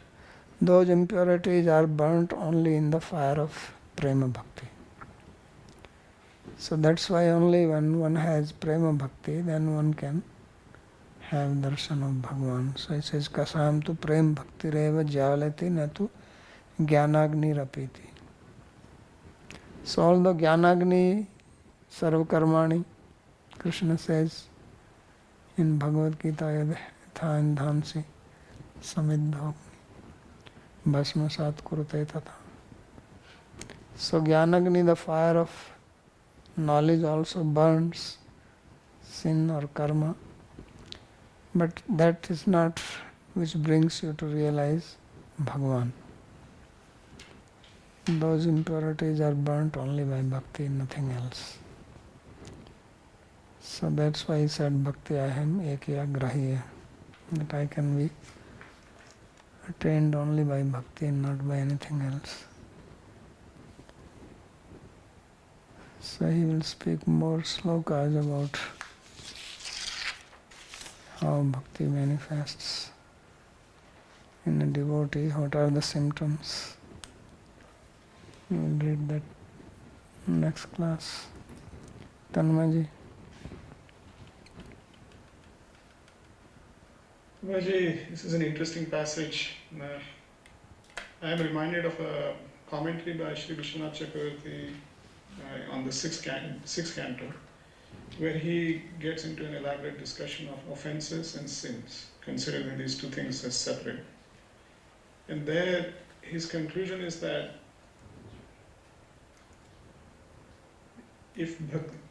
those impurities are burnt only in the fire of prema bhakti. So that's why only when one has prema bhakti, then one can have darshan of Bhagavan. So it says, Kasam tu prem bhakti reva javalati na tu jnanagni rapiti. So although jnanagni sarva karmani, Krishna says in Bhagavad Gita, yatha indhamsi samiddho bhasma sat kurute tatha. So jnanagni, the fire of knowledge, also burns sin or karma, but that is not which brings you to realize Bhagavan. Those impurities are burnt only by bhakti, nothing else. So that's why he said bhakti aham ekya grahiya, that I can be attained only by bhakti and not by anything else. So he will speak more slokas about how bhakti manifests in a devotee, what are the symptoms. We will read that next class. Tanmaji. Babaji, this is an interesting passage. I am reminded of a commentary by Sri Vishwanath Chakravarti on the sixth canto, where he gets into an elaborate discussion of offenses and sins, considering these two things as separate. And there, his conclusion is that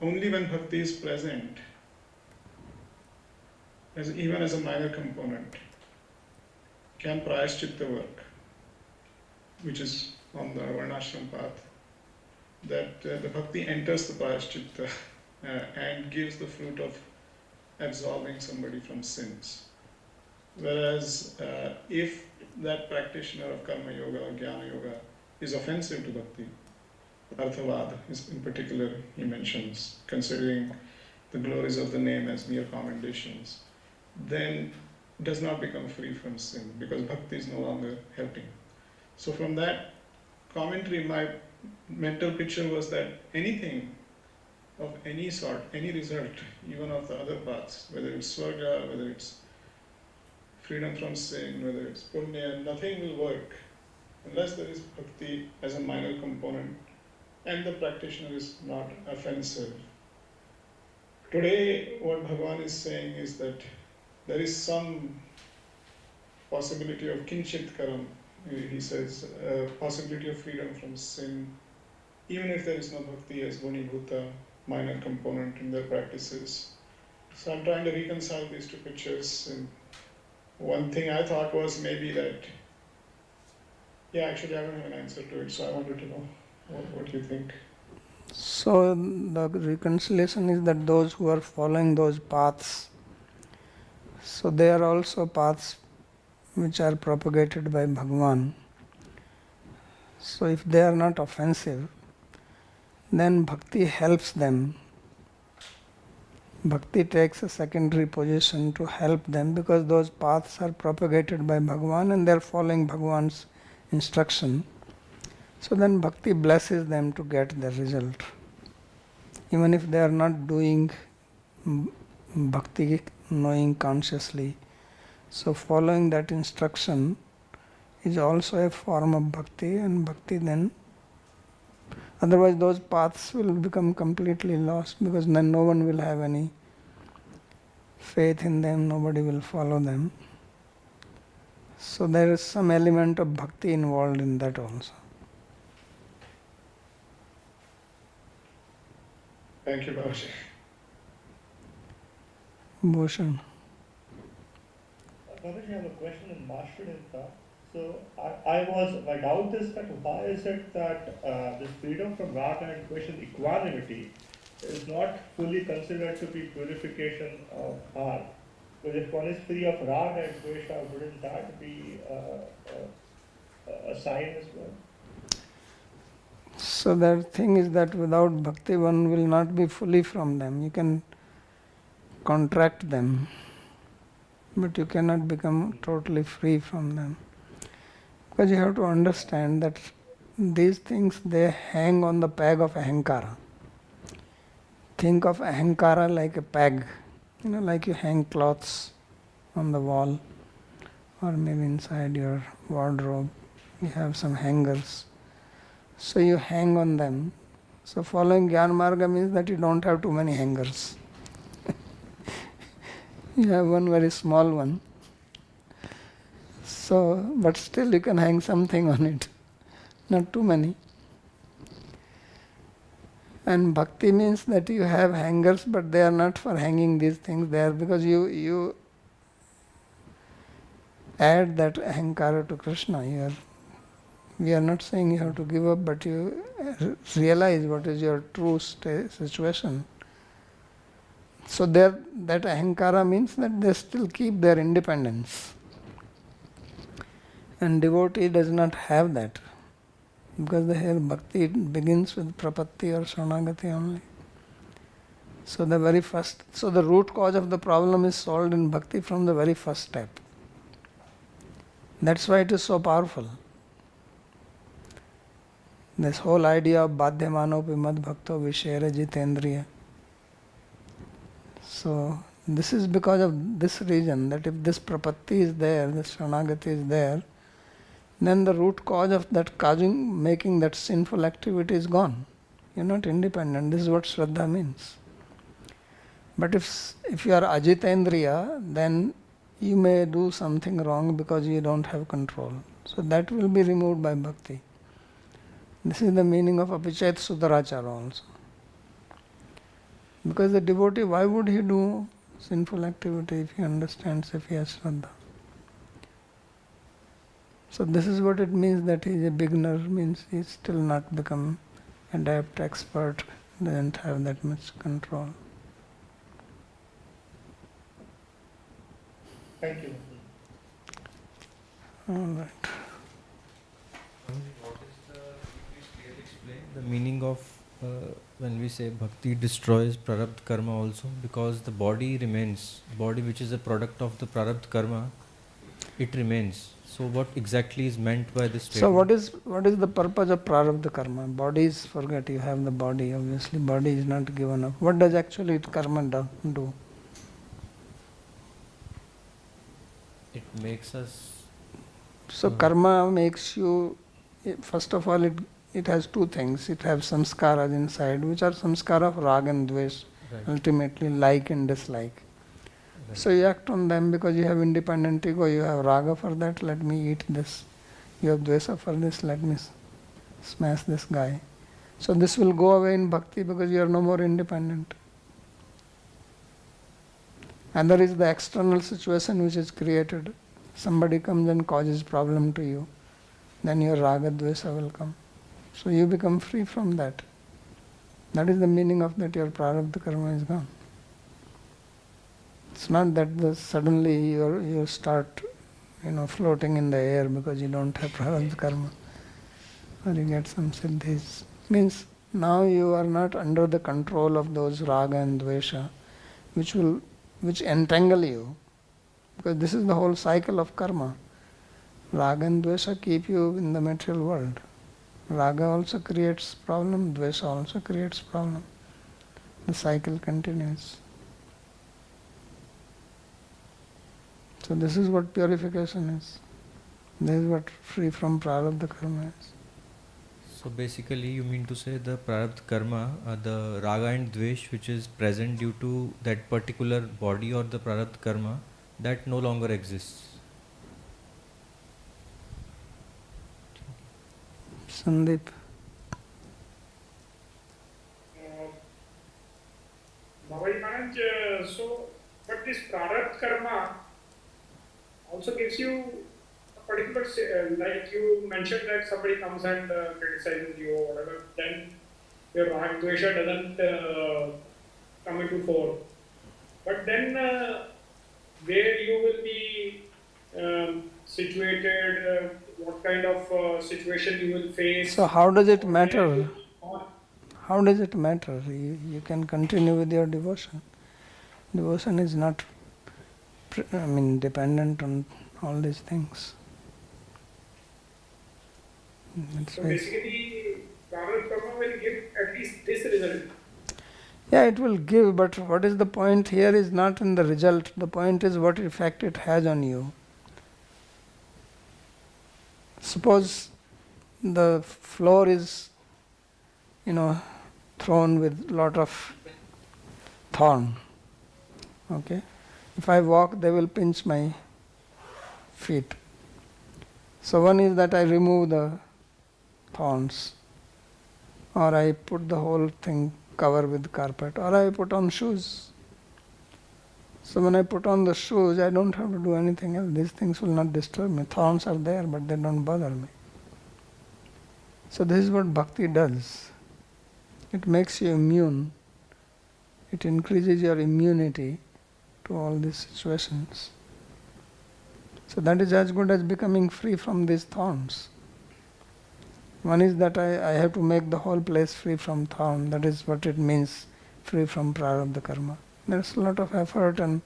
only when bhakti is present, even as a minor component, can prayaschitta work, which is on the varnashram path, that the bhakti enters the prayaschitta and gives the fruit of absolving somebody from sins. Whereas if that practitioner of karma yoga or jnana yoga is offensive to bhakti, arthavad is in particular he mentions, considering the glories of the name as mere commendations, then does not become free from sin, because bhakti is no longer helping. So from that commentary, my mental picture was that anything of any sort, any result, even of the other paths, whether it's swarga, whether it's freedom from sin, whether it's punya, nothing will work unless there is bhakti as a minor component and the practitioner is not offensive. Today, what Bhagavan is saying is that there is some possibility of kinchit karam, he says, possibility of freedom from sin, even if there is no bhakti as gunibhuta, minor component in their practices. So I'm trying to reconcile these two pictures, and one thing I thought was maybe that, actually I don't have an answer to it, so I wanted to know what you think. So the reconciliation is that those who are following those paths, so they are also paths which are propagated by Bhagavan. So if they are not offensive, then bhakti helps them. Bhakti takes a secondary position to help them, because those paths are propagated by Bhagavan and they are following Bhagavan's instruction. So then bhakti blesses them to get the result. Even if they are not doing bhakti, knowing consciously. So following that instruction is also a form of bhakti, and bhakti then, otherwise those paths will become completely lost, because then no one will have any faith in them, nobody will follow them. So there is some element of bhakti involved in that also. Thank you, Babaji. Bhushan. Babaji, I have a question in Mashradinta. So my doubt is that why is it that this freedom from raga and question equanimity is not fully considered to be purification of heart? Because if one is free of raga and dvesha, wouldn't that be a sign as well? So the thing is that without bhakti one will not be fully from them. You can contract them, but you cannot become totally free from them. Because you have to understand that these things, they hang on the peg of ahankara. Think of ahankara like a peg, like you hang cloths on the wall or maybe inside your wardrobe. You have some hangers. So you hang on them. So following Jnana Marga means that you don't have too many hangers. You have one very small one. So, but still you can hang something on it. Not too many. And bhakti means that you have hangers, but they are not for hanging these things there, because you add that ahankara to Krishna. We are not saying you have to give up, but you realize what is your true situation. So that ahankara means that they still keep their independence. And devotee does not have that. Because here bhakti begins with prapatti or shranagati only. So the root cause of the problem is solved in bhakti from the very first step. That's why it is so powerful. This whole idea of badhyamanopi mad bhakto vishera jitendriya. So this is because of this reason, that if this prapatti is there, this shranagati is there, then the root cause of that making that sinful activity is gone. You're not independent. This is what Shraddha means. But if you are ajitendriya, then you may do something wrong because you don't have control. So that will be removed by bhakti. This is the meaning of apichet sudarachara also. Because the devotee, why would he do sinful activity if he understands, if he has Shraddha? So this is what it means that he is a beginner, means he is still not become adept, expert, doesn't have that much control. Thank you. All right. What is please clearly explain the meaning of when we say bhakti destroys prarabdha karma also, because the body remains, body which is a product of the prarabdha karma, it remains. So what exactly is meant by this statement? So what is the purpose of prarabdha karma? Body is, forget, you have the body, obviously body is not given up. What does actually karma do? It makes us... So karma makes you, first of all, it has two things. It has samskaras inside, which are samskara of raga and dvesh, ultimately like and dislike. Right. So you act on them because you have independent ego, you have raga for that, let me eat this. You have dvesa for this, let me smash this guy. So this will go away in bhakti because you are no more independent. And there is the external situation which is created. Somebody comes and causes problem to you, then your raga dvesa will come. So you become free from that. That is the meaning of that your prarabdha karma is gone. It's not that suddenly you start floating in the air because you don't have prarabdha karma, or you get some siddhis. Means now you are not under the control of those raga and dvesha, which entangle you, because this is the whole cycle of karma. Raga and dvesha keep you in the material world. Raga also creates problem, dvesha also creates problem. The cycle continues. So this is what purification is. This is what free from prarabdha karma is. So basically, you mean to say the prarabdha karma, the raga and dvesh, which is present due to that particular body or the prarabdha karma, that no longer exists. Sandeep. Babaji Maharaj, but this prarabdha karma also gives you a particular, like you mentioned that somebody comes and criticizes you or whatever, then your rag dvesha doesn't come into fore. But then where you will be situated, what kind of situation you will face. So how does it or matter? where you- How does it matter? You can continue with your devotion. Devotion is not, dependent on all these things. That's So why- basically, prarabdha karma will give at least this result. Yeah, it will give, but what is the point here is not in the result. The point is what effect it has on you. Suppose the floor is, thrown with lot of thorn. Okay? If I walk, they will pinch my feet. So one is that I remove the thorns, or I put the whole thing cover with carpet, or I put on shoes. So when I put on the shoes, I don't have to do anything else. These things will not disturb me. Thorns are there, but they don't bother me. So this is what bhakti does. It makes you immune. It increases your immunity to all these situations. So that is as good as becoming free from these thorns. One is that I have to make the whole place free from thorn. That is what it means, free from prarabdha karma. There's a lot of effort, and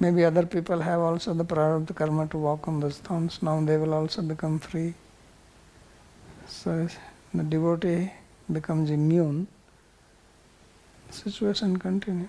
maybe other people have also the prarabdha karma to walk on those thorns. Now they will also become free. So the devotee becomes immune. The situation continues.